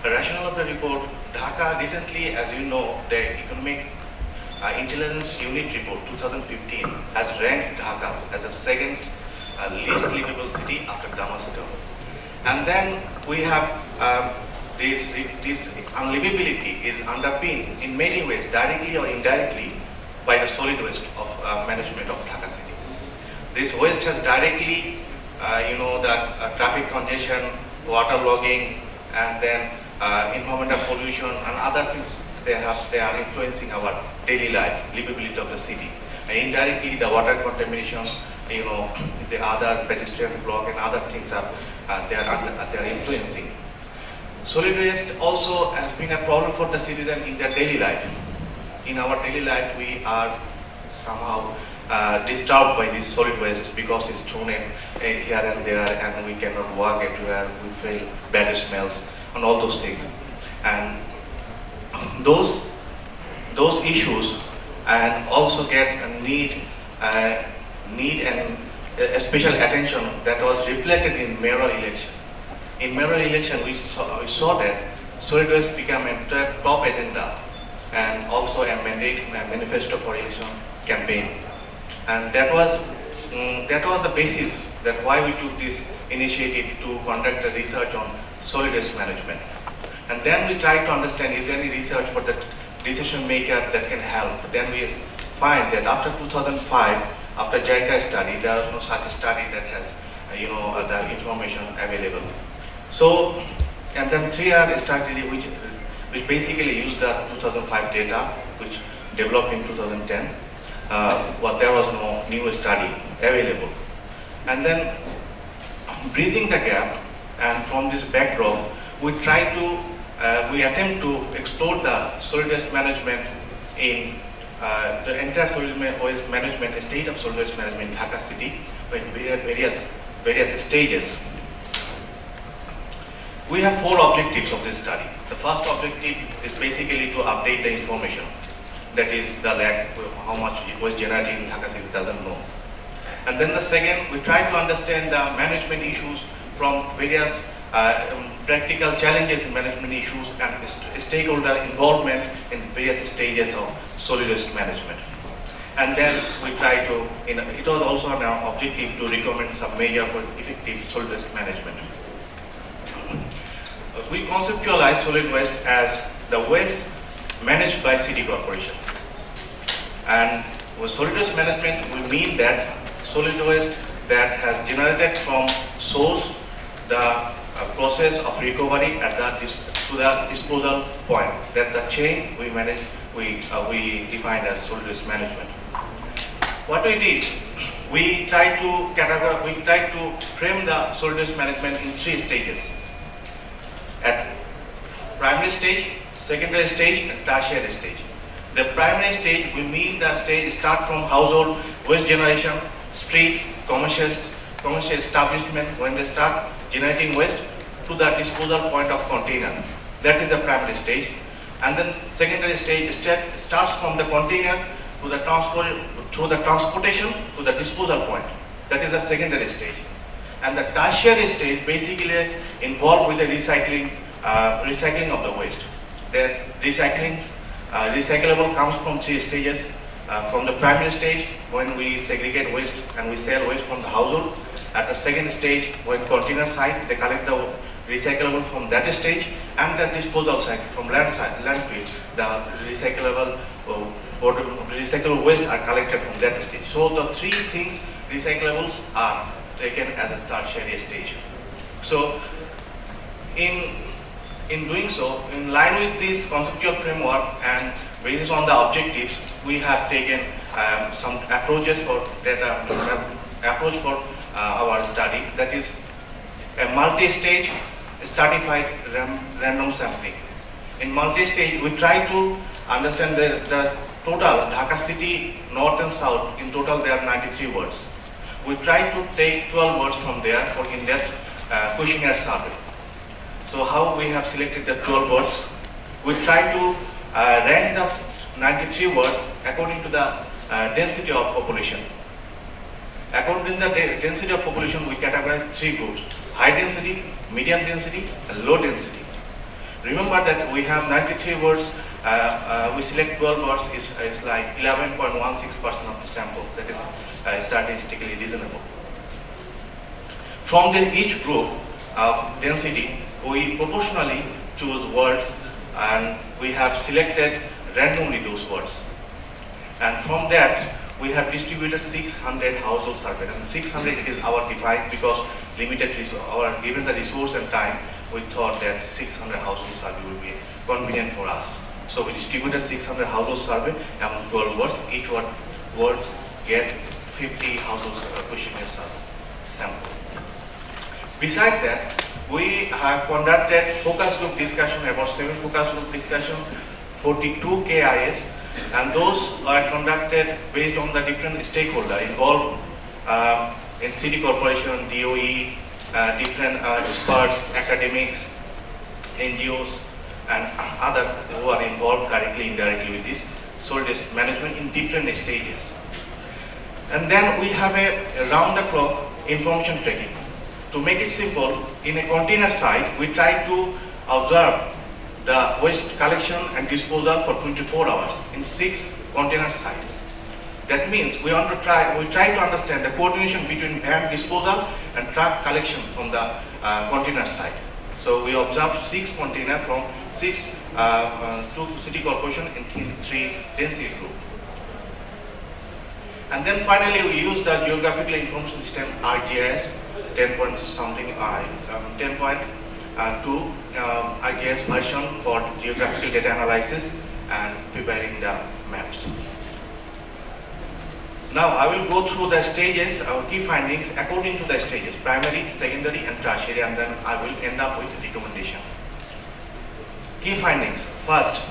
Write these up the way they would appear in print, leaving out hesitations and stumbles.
The rationale of the report, Dhaka recently, as you know, the Economic Intelligence Unit report 2015 has ranked Dhaka as the second least livable city after Damascus. And then we have this unlivability is underpinned in many ways, directly or indirectly, by the solid waste of management of Dhaka city. This waste has directly, the traffic congestion, water logging, and then environmental pollution and other things. They are influencing our daily life, livability of the city. And indirectly, the water contamination, the other pedestrian block and other things they are influencing. Solid waste also has been a problem for the citizen in their daily life. In our daily life, we are somehow disturbed by this solid waste because it's thrown in here and there, and we cannot walk everywhere. We feel bad smells and all those things. And those issues and also get a need and a special attention that was reflected in mayoral election. In mayoral election, we saw that solid waste became a top agenda and also a manifesto for election campaign. And that was the basis that why we took this initiative to conduct a research on solid waste management. And then we tried to understand, is there any research for the decision maker that can help? Then we find that after 2005, after JICA study, there was no such a study that has, the information available. So, and then 3R strategy, which basically used the 2005 data, which developed in 2010, but there was no new study available. And then, bridging the gap, and from this backdrop, we attempt to explore the solid waste management in the entire solid waste management, state of solid waste management in Dhaka city, with various stages. We have 4 objectives of this study. The first objective is basically to update the information. That is the lack, how much it was generated in Dhaka city doesn't know. And then the second, we try to understand the management issues from various practical challenges in management issues and stakeholder involvement in various stages of solid waste management. And then we try to, it was also our objective to recommend some measure for effective solid waste management. We conceptualize solid waste as the waste managed by city corporation. And with solid waste management, we mean that solid waste that has generated from source, the process of recovery to the disposal point. That the chain we manage, we define as solid waste management. What we did, we tried to frame the solid waste management in 3 stages. At primary stage, secondary stage, and tertiary stage. The primary stage, we mean the stage start from household waste generation, street, commercial establishment, when they start generating waste, to the disposal point of container. That is the primary stage. And then secondary stage starts from the container to the transportation to the disposal point. That is the secondary stage. And the tertiary stage basically involved with the recycling of the waste. The recyclable comes from 3 stages. From the primary stage, when we segregate waste and we sell waste from the household. At the second stage, when container side, they collect the recyclable from that stage, and the disposal side from landfill, the recyclable waste are collected from that stage. So the 3 things, recyclables, are taken as a tertiary stage. So in doing so, in line with this conceptual framework and based on the objectives, we have taken some approaches for our study. That is a multi-stage stratified random sampling. In multi-stage, we try to understand the total Dhaka city, north and south. In total, there are 93 wards. We try to take 12 wards from there for in-depth questionnaire survey. So how we have selected the 12 wards? We try to rank the 93 wards according to the density of population. According to the density of population, we categorize 3 groups: high density, medium density, and low density. Remember that we have 93 words, we select 12 words, is like 11.16% of the sample. That is statistically reasonable. From each group of density, we proportionally choose words, and we have selected randomly those words. And from that, we have distributed 600 household surveys. And 600 is our defined because given the resource and time, we thought that 600 household survey would be convenient for us. So we distributed 600 household survey among 12 words. Each word get 50 household questionnaire sample. Besides that, we have conducted focus group discussion, about 7 focus group discussion, 42 KIS, and those are conducted based on the different stakeholders involved in city corporation, DOE, different experts, academics, NGOs, and others who are involved directly, indirectly with this solid waste management in different stages. And then we have a round-the-clock information tracking. To make it simple, in a container site, we try to observe the waste collection and disposal for 24 hours in 6 container sites. That means we try to understand the coordination between van disposal and truck collection from the container site. So we observe 6 containers from 6 two city corporation in 3 density group. And then finally we use the geographical information system RGIS 10.2 IGS version for geographical data analysis and preparing the maps. Now I will go through the stages, our key findings according to the stages, primary, secondary and tertiary, and then I will end up with a recommendation. Key findings. First,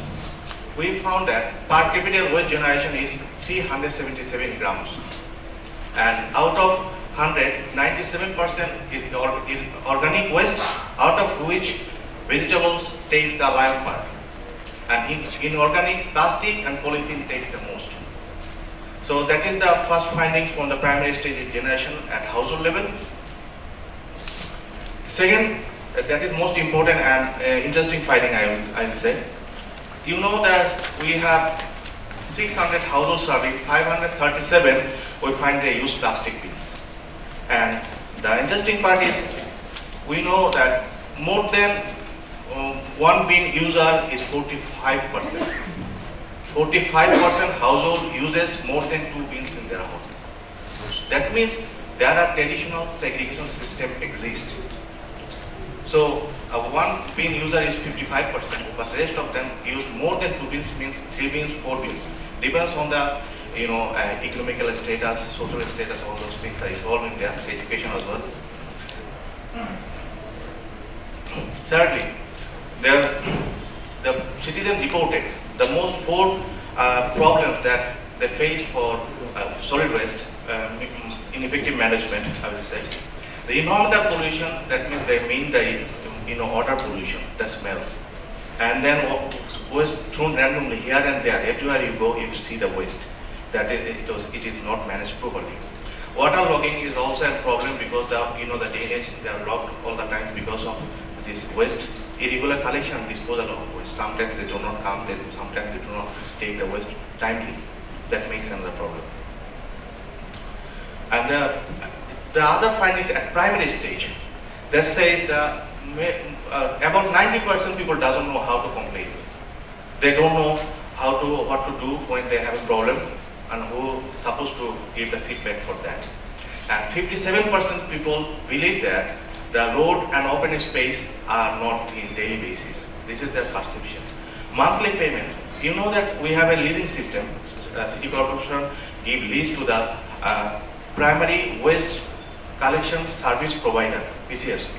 we found that per capita waste generation is 377 grams, and out of 100, 97% is organic waste, out of which vegetables takes the lion part, and inorganic plastic and polythene takes the most. So that is the first findings from the primary stage generation at household level. Second, that is most important and interesting finding I will say. You know that we have 600 household survey, 537 we find they use plastic bins. And the interesting part is we know that more than one bin user is 45%. 45% household uses more than 2 bins in their home. That means there are traditional segregation system exist. So one bin user is 55%, but the rest of them use more than 2 bins, means 3 bins, 4 bins. Depends on the economical status, social status, all those things are involved in their education as well. Thirdly, the citizen reported the most 4 problems that they face for solid waste, ineffective management, I will say. The environmental pollution, that means they mean the odor pollution, the smells. And then waste thrown randomly here and there, everywhere you go, you see the waste. That it is not managed properly. Water logging is also a problem because the drainage, they are locked all the time because of this waste. Irregular collection and disposal of waste. Sometimes they do not come, sometimes they do not take the waste timely. That makes another problem. And the other findings at primary stage, that says about 90% people doesn't know how to complain. They don't know what to do when they have a problem and who is supposed to give the feedback for that. And 57% people believe that the road and open space are not clean daily basis. This is their perception. Monthly payment. You know that we have a leasing system. City Corporation give lease to the primary waste collection service provider, PCSP.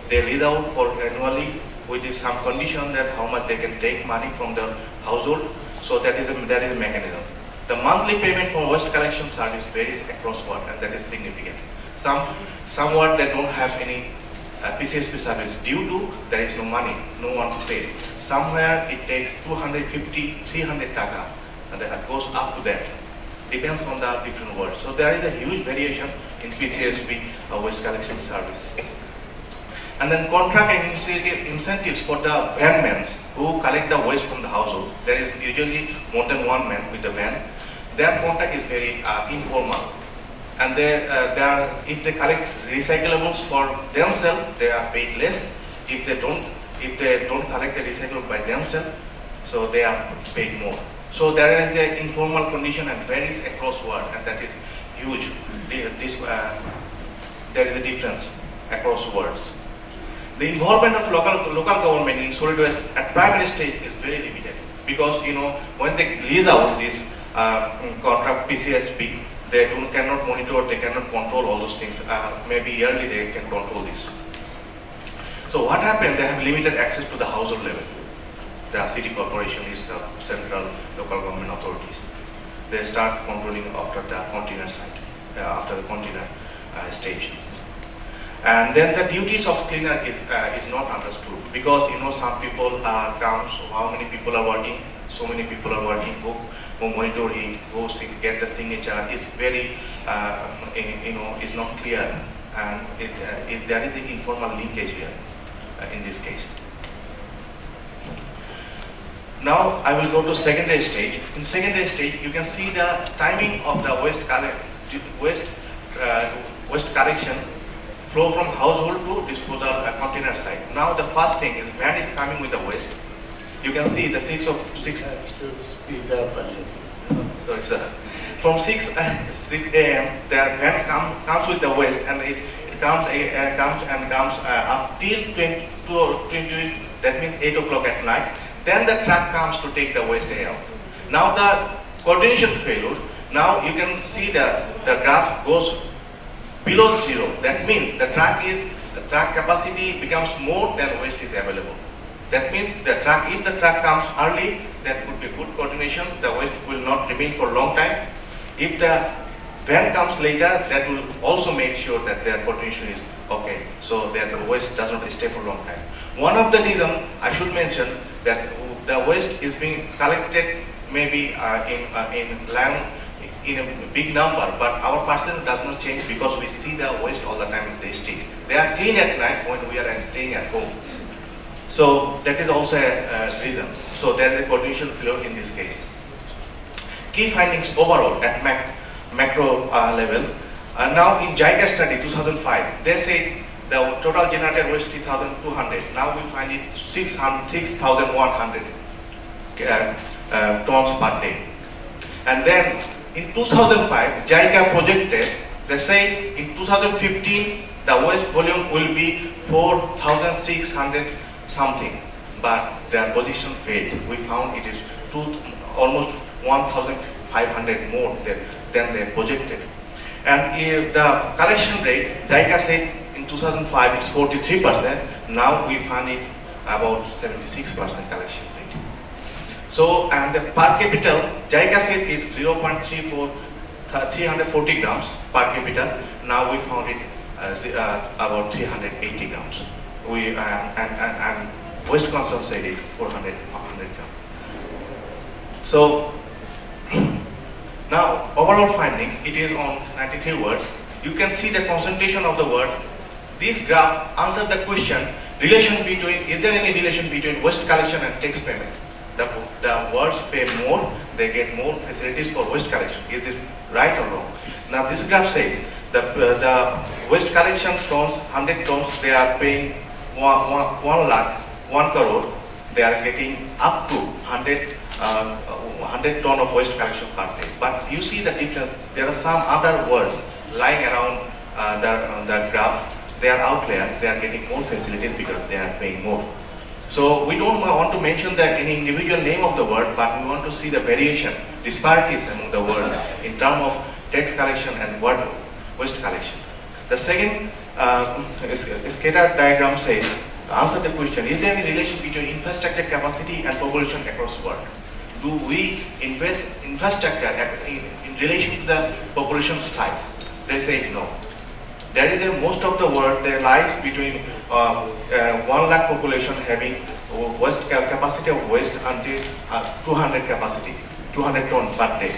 They lease out for annually with some condition that how much they can take money from the household. So that is a mechanism. The monthly payment for waste collection service varies across world, and that is significant. Somewhere they don't have any PCSP service due to there is no money, no one to pay. Somewhere it takes 250, 300 taka, and that goes up to that. Depends on the different words. So there is a huge variation in PCSP waste collection service. And then contract and incentives for the van men who collect the waste from the household. There is usually more than one man with the van. Their contract is very informal. And if they collect recyclables for themselves, they are paid less. If they don't collect the recyclable by themselves, so they are paid more. So there is an informal condition and varies across world, and that is huge. There is a difference across worlds. The involvement of local government in solid waste at primary stage is very limited, because when they release out this contract PCSP, they cannot monitor, they cannot control all those things. Maybe yearly they can control this. So what happened? They have limited access to the household level. The city corporation is central local government authorities. They start controlling after the container site, after the container stage. And then the duties of cleaner is not understood, because some people counts how many people are working, so many people are working, who monitor it, who get the signature is very is not clear, and there is an informal linkage here in this case. Now I will go to secondary stage. In secondary stage, you can see the timing of the waste collection flow from household to disposal container site. Now the first thing is van is coming with the waste. You can see the 6 of 6. To speed up a little. Sorry, sir. From 6 a.m. the van comes with the waste, and it comes up till 20, that means 8 o'clock at night. Then the truck comes to take the waste out. Now the coordination failure. Now you can see the graph goes below 0. That means the truck capacity becomes more than waste is available. That means if the truck comes early, that would be good coordination. The waste will not remain for a long time. If the van comes later, that will also make sure that their coordination is okay, so that the waste does not stay for a long time. One of the reasons I should mention that the waste is being collected maybe in a big number, but our percentage does not change because we see the waste all the time in the street. They are clean at night when we are staying at home. So that is also a reason. So there is a coordination failure in this case. Key findings overall at macro level. Now in JICA study 2005, they said the total generated waste 3,200. Now we find it 6,100 tons per day. And then in 2005, JICA projected, they say in 2015 the waste volume will be 4,600 something, but their position failed. We found it is almost 1,500 more than they projected. And the collection rate, JICA said in 2005 it's 43%. Now we find it about 76% collection rate. So, and the per capita, JICA said it's 340 grams per capita. Now we found it about 380 grams. And waste consumption said it 400 grams. So now overall findings, it is on 93 words. You can see the concentration of the word. This graph answers the question, is there any relation between waste collection and tax payment? The words pay more, they get more facilities for waste collection. Is it right or wrong? Now this graph says the waste collection tons, 100 tons, they are paying 1 lakh, 1 crore. They are getting up to 100 ton of waste collection per day. But you see the difference. There are some other words lying around the graph. They are outlier. They are getting more facilities because they are paying more. So we don't want to mention any individual name of the word, but we want to see the variation, disparities among the words in terms of tax collection and waste collection. The second scatter diagram says, answer the question, is there any relation between infrastructure capacity and population across the world? Do we invest infrastructure in relation to the population size? They say no. There is most of the world that lies between 1 lakh population having waste capacity of waste until 200 capacity, 200 tons per day.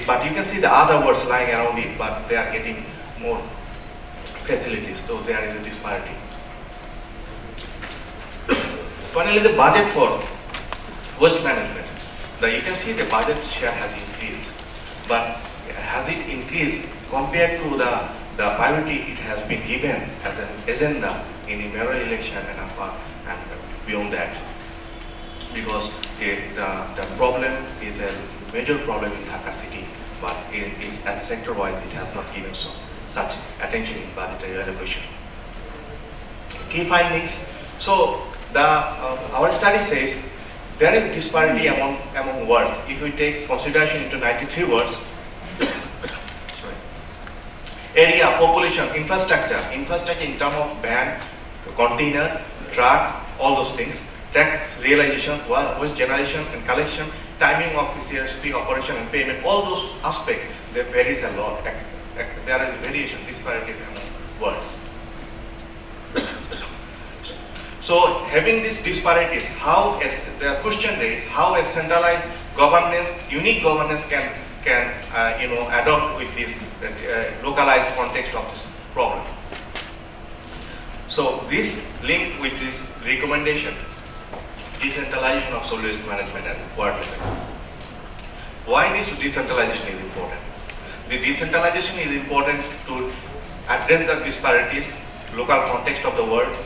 But you can see the other words lying around it, but they are getting more facilities, so there is a disparity. Finally, the budget for waste management. You can see the budget share has increased, but has it increased compared to the priority it has been given as an agenda in the mayoral election and beyond that? Because the problem is a major problem in Dhaka city, but as sector-wise it has not given such attention in budgetary allocation. Key findings. So our study says there is disparity among words. If we take consideration into 93 words, area, population, infrastructure in terms of van, container, truck, all those things, tax realization, waste generation and collection, timing of CSP operation and payment, all those aspects, there varies a lot. There is variation, disparities among words. So having these disparities, the question is how a centralized governance, unique governance can adopt with this localized context of this problem. So this link with this recommendation, decentralization of solid waste management at world level. Why this decentralization is important? The decentralization is important to address the disparities, local context of the world,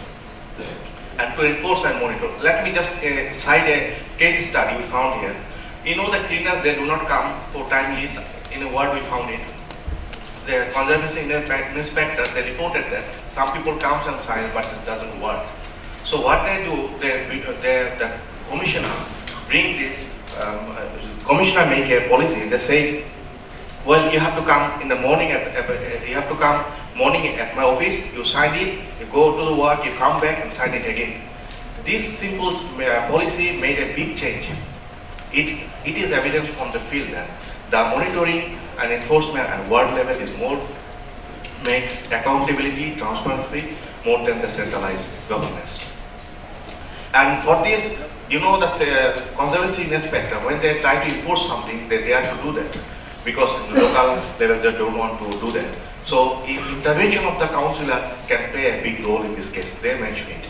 and to enforce and monitor. Let me just cite a case study we found here. You know the cleaners, they do not come for timely. In a word we found it. The conservation inspector, they reported that some people comes and sign, but it doesn't work. So what they do, the commissioner bring this, commissioner make a policy. They say, well, you have to come in the morning morning at my office, you sign it, you go to the work, you come back and sign it again. This simple policy made a big change. It is evidence from the field that the monitoring and enforcement at world level is makes accountability, transparency more than the centralized governance. And for this, the conservancy inspector, when they try to enforce something, they have to do that, because in the local level they don't want to do that. So intervention of the councillor can play a big role in this case. They mention it.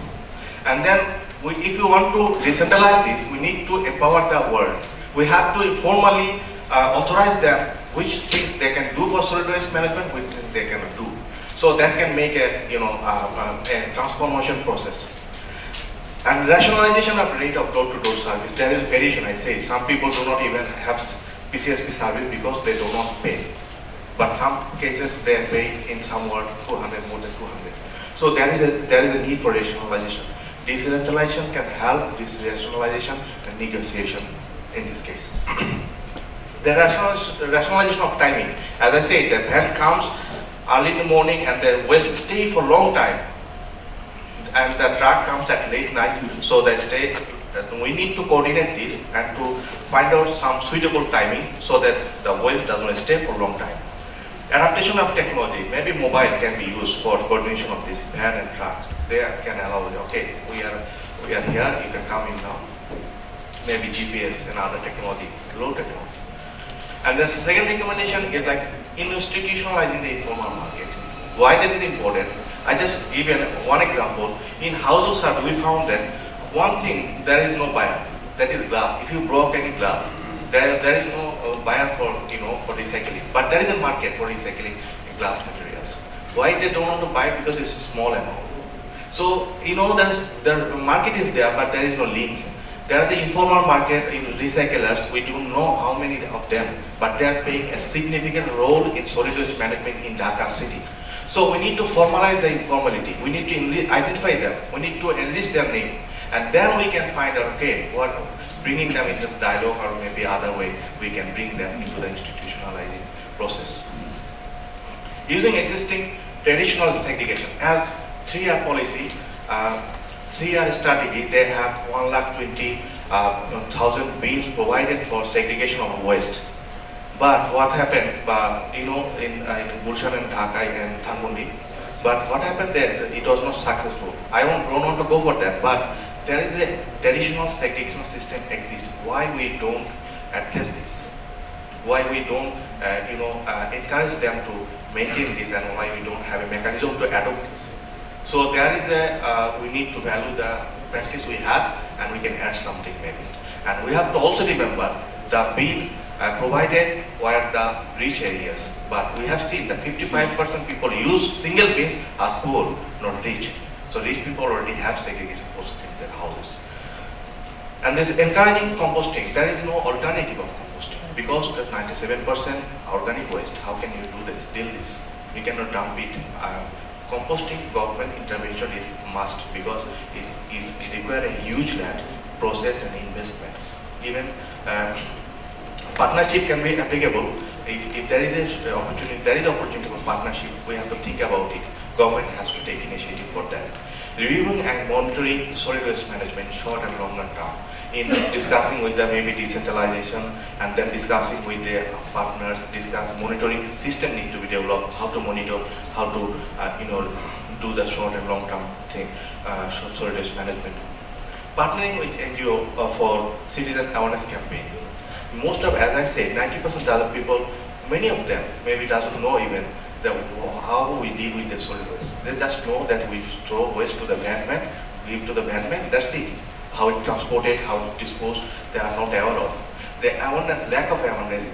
And then if you want to decentralize this, we need to empower the world. We have to formally authorize them which things they can do for solid waste management, which things they cannot do. So that can make a transformation process. And rationalization of rate of door-to-door service. There is variation. I say some people do not even have PCSP service because they do not pay. But some cases they pay in some word 200, more than 200. So there is a need for rationalization. Decentralization can help this rationalization and negotiation in this case. The rationalization of timing. As I said, the van comes early in the morning and the waste stay for a long time. And the truck comes at late night, so they stay. We need to coordinate this and to find out some suitable timing so that the waste does not stay for a long time. Adaptation of technology, maybe mobile can be used for coordination of this van and trucks. They can allow, okay, we are here, you can come in now. Maybe GPS and other technology, low technology. And the second recommendation is like institutionalizing the informal market. Why that is important? I just give you one example. In household service, we found that one thing, there is no buyer. That is glass. If you broke any glass, there is no buyer for recycling. But there is a market for recycling glass materials. Why they don't want to buy? Because it's a small amount. So the market is there, but there is no link. There are the informal market in recyclers. We don't know how many of them, but they are playing a significant role in solid waste management in Dhaka city. So we need to formalize the informality. We need to identify them. We need to enlist their name. And then we can find out, okay, bringing them into the dialogue or maybe other way, we can bring them into the institutionalizing process. Using existing traditional segregation, as 3-year policy, 3-year strategy, they have 120,000 bins provided for segregation of waste. But what happened, in Gulshan and Dhaka and Thanmundi, but what happened there, it was not successful. I don't want to go for that, but there is a traditional segregation system exists. Why we don't address this? Why we don't, encourage them to maintain this, and why we don't have a mechanism to adopt this? So there is we need to value the practice we have, and we can add something maybe. And we have to also remember the bins provided were the rich areas, but we have seen that 55% people use single bins are poor, not rich. So rich people already have segregation process in their houses. And this encouraging composting, there is no alternative of composting because there's 97% organic waste. How can you do this, deal this? You cannot dump it. Composting government intervention is must because it requires a huge land, process and investment. Even partnership can be applicable. If there is an opportunity, for partnership, we have to think about it. Government has to take initiative for that. Reviewing and monitoring solid waste management, short and longer term, in discussing with them maybe decentralization, and then discussing with their partners, monitoring system need to be developed, how to monitor, how to do the short and long term thing, solid waste management. Partnering with NGO for citizen awareness campaign. Most of, as I said, 90% of other people, many of them maybe doesn't know even how we deal with the solid waste. They just know that we throw waste to the environment, leave to the environment, that's it. How it transported, how it disposed, they are not aware of. The awareness, lack of awareness